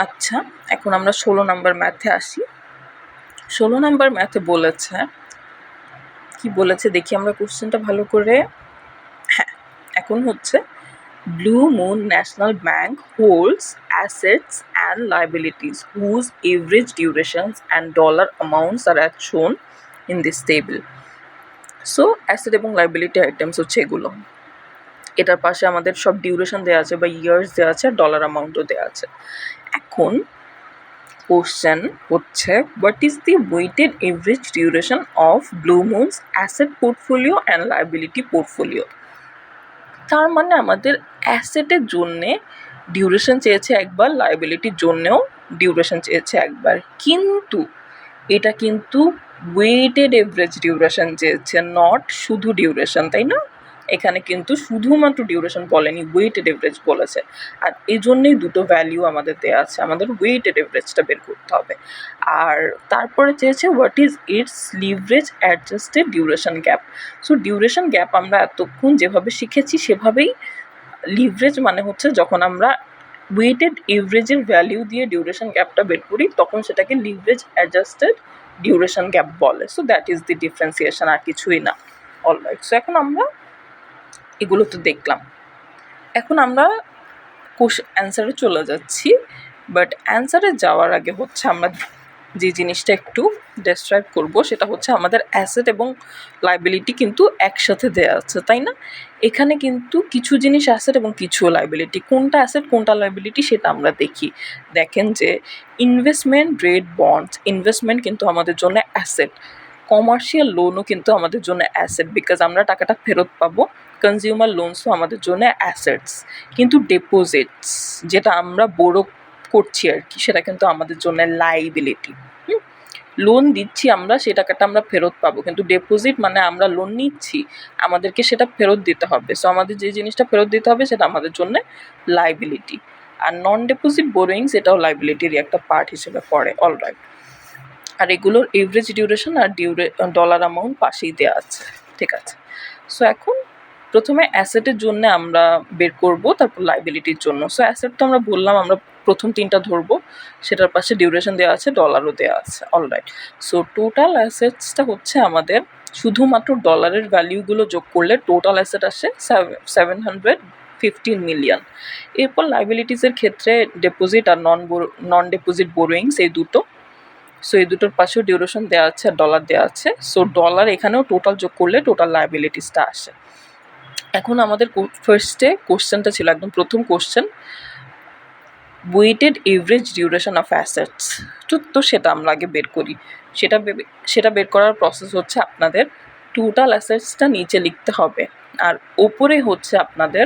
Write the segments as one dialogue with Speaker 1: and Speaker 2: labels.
Speaker 1: আচ্ছা, এখন আমরা 16 নাম্বার ম্যাথে আসি। 16 নাম্বার ম্যাথে বলেছে, কি বলেছে দেখি আমরা কোশ্চেনটা ভালো করে। হ্যাঁ, এখন হচ্ছে Blue Moon National Bank holds assets and liabilities whose average durations and dollar amounts are as shown in this table. So asset এবং লাইবিলিটি আইটেমস হচ্ছে এগুলো। এটার পাশে আমাদের সব ডিউরেশন দেওয়া আছে বা ইয়ার্স দেওয়া আছে, ডলার অ্যামাউন্টও দেওয়া আছে। এখন কোশ্চেন হচ্ছে, what is the weighted average duration of Blue Moon's asset portfolio and liability portfolio. তার মানে আমাদের অ্যাসেটের জন্যে ডিউরেশন চেয়েছে একবার, লাইবিলিটির জন্যেও ডিউরেশন চেয়েছে একবার, কিন্তু এটা কিন্তু ওয়েটেড এভারেজ ডিউরেশন চেয়েছে, নট শুধু ডিউরেশন, তাই না? এখানে কিন্তু শুধুমাত্র ডিউরেশন বলেনি, ওয়েটেড এভারেজ বলেছে। আর এই জন্যেই দুটো ভ্যালিউ আমাদের দেওয়া আছে, আমাদের ওয়েটেড এভারেজটা বের করতে হবে। আর তারপরে চেয়েছে what is it's leverage adjusted duration gap. So duration gap আমরা এতক্ষণ যেভাবে শিখেছি সেভাবেই, লিভারেজ মানে হচ্ছে যখন আমরা ওয়েটেড এভারেজের ভ্যালিউ দিয়ে ডিউরেশন গ্যাপটা বের করি তখন সেটাকে লিভারেজ অ্যাডজাস্টেড ডিউরেশন গ্যাপ বলে। So that is the differentiation, আর কিছুই না। অলরাইট, সো এখন আমরা এগুলো তো দেখলাম, এখন আমরা অ্যান্সারে চলে যাচ্ছি। বাট অ্যান্সারে যাওয়ার আগে হচ্ছে আমরা যে জিনিসটা একটু ডেসক্রাইব করব সেটা হচ্ছে আমাদের অ্যাসেট এবং লাইবিলিটি কিন্তু একসাথে দেওয়া আছে, তাই না? এখানে কিন্তু কিছু জিনিস অ্যাসেট এবং কিছু লাইবিলিটি, কোনটা অ্যাসেট কোনটা লাইবিলিটি সেটা আমরা দেখি। দেখেন যে ইনভেস্টমেন্ট গ্রেড বন্ডস, ইনভেস্টমেন্ট কিন্তু আমাদের জন্য অ্যাসেট, কমার্শিয়াল লোনও কিন্তু আমাদের জন্য অ্যাসেট, বিকজ আমরা টাকাটা ফেরত পাবো। কনজিউমার লোনসও আমাদের জন্য অ্যাসেটস, কিন্তু ডিপোজিটস যেটা আমরা বড় করছি আর কি, সেটা কিন্তু আমাদের জন্য লাইবিলিটি। লোন দিচ্ছি আমরা, সেই টাকাটা আমরা ফেরত পাবো, কিন্তু ডিপোজিট মানে আমরা লোন নিচ্ছি, আমাদেরকে সেটা ফেরত দিতে হবে। সো আমাদের যে জিনিসটা ফেরত দিতে হবে সেটা আমাদের জন্য লাইবিলিটি। আর নন ডিপোজিট বোরোয়িংস এটাও লাইবিলিটির একটা পার্ট হিসেবে পড়ে। অলরাইট, আর এগুলোর এভারেজ ডিউরেশন আর ডলার অ্যামাউন্ট পাশেই দেওয়া আছে, ঠিক আছে? সো এখন প্রথমে অ্যাসেটের জন্য আমরা বের করব, তারপর লাইবিলিটির জন্য। সো অ্যাসেট তো আমরা বললাম আমরা প্রথম তিনটা ধরবো, সেটার পাশে ডিউরেশন দেওয়া আছে, ডলারও দেওয়া আছে। অলরাইট, সো টোটাল অ্যাসেটসটা হচ্ছে আমাদের শুধুমাত্র ডলারের ভ্যালিউগুলো যোগ করলে টোটাল অ্যাসেট আসে 715 মিলিয়ন। এরপর লাইবিলিটিসের ক্ষেত্রে ডিপোজিট আর নন ডিপোজিট বোরোয়িংস এই দুটো, সো এই দুটোর পাশেও ডিউরেশন দেওয়া আছে আর ডলার দেওয়া আছে। সো ডলার এখানেও টোটাল যোগ করলে টোটাল লাইবিলিটিসটা আসে। এখন আমাদের ফার্স্টে কোশ্চেনটা ছিল একদম প্রথম question, weighted average duration of assets. তো সেটা আমরা আগে বের করি। সেটা বের করার প্রসেস হচ্ছে আপনাদের টোটাল অ্যাসেটসটা নিচে লিখতে হবে, আর ওপরে হচ্ছে আপনাদের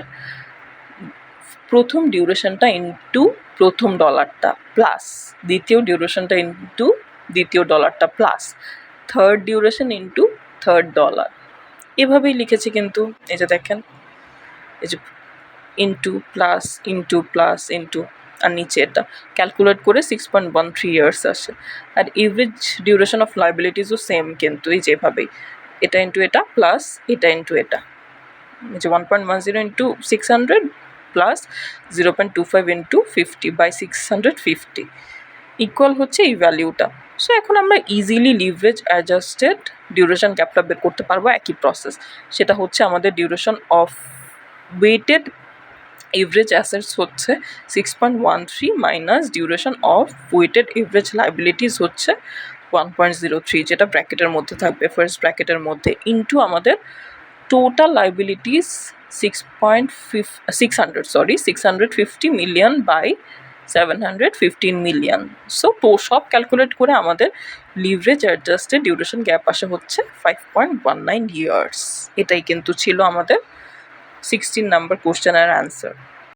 Speaker 1: প্রথম ডিউরেশনটা ইনটু প্রথম ডলারটা প্লাস দ্বিতীয় ডিউরেশনটা ইনটু দ্বিতীয় ডলারটা plus third duration into third dollar, এভাবেই লিখেছি। কিন্তু এই যে দেখেন, এই যে into plus into plus into, আর নিচে এটা ক্যালকুলেট করে 6.13 ইয়ার্স আসে। আর এভারেজ ডিউরেশন অফ লাইবিলিটিসও সেম, কিন্তু এই যেভাবেই এটা ইনটু এটা প্লাস এটা ইনটু এটা, যে 1.10 ইনটু 600 প্লাস 0.25 ইন্টু 50/650 ইকুয়াল হচ্ছে এই ভ্যালিউটা। সো এখন আমরা ইজিলি লিভারেজ অ্যাডজাস্টেড ডিউরেশন গ্যাপটা বের করতে পারবো, একই প্রসেস। সেটা হচ্ছে আমাদের duration of weighted average assets হচ্ছে 6.13 minus duration of weighted average liabilities হচ্ছে 1.03, যেটা ব্র্যাকেটের মধ্যে থাকবে, ফার্স্ট ব্র্যাকেটের মধ্যে, ইন্টু আমাদের total liabilities 650 million by 715 million. So সব ক্যালকুলেট করে আমাদের লিভারেজ অ্যাডজাস্টেড ডিউরেশন গ্যাপ আসে হচ্ছে 5.19 ইয়ার্স। এটাই কিন্তু ছিল আমাদের 16 নাম্বার কোশ্চেনের অ্যান্সার।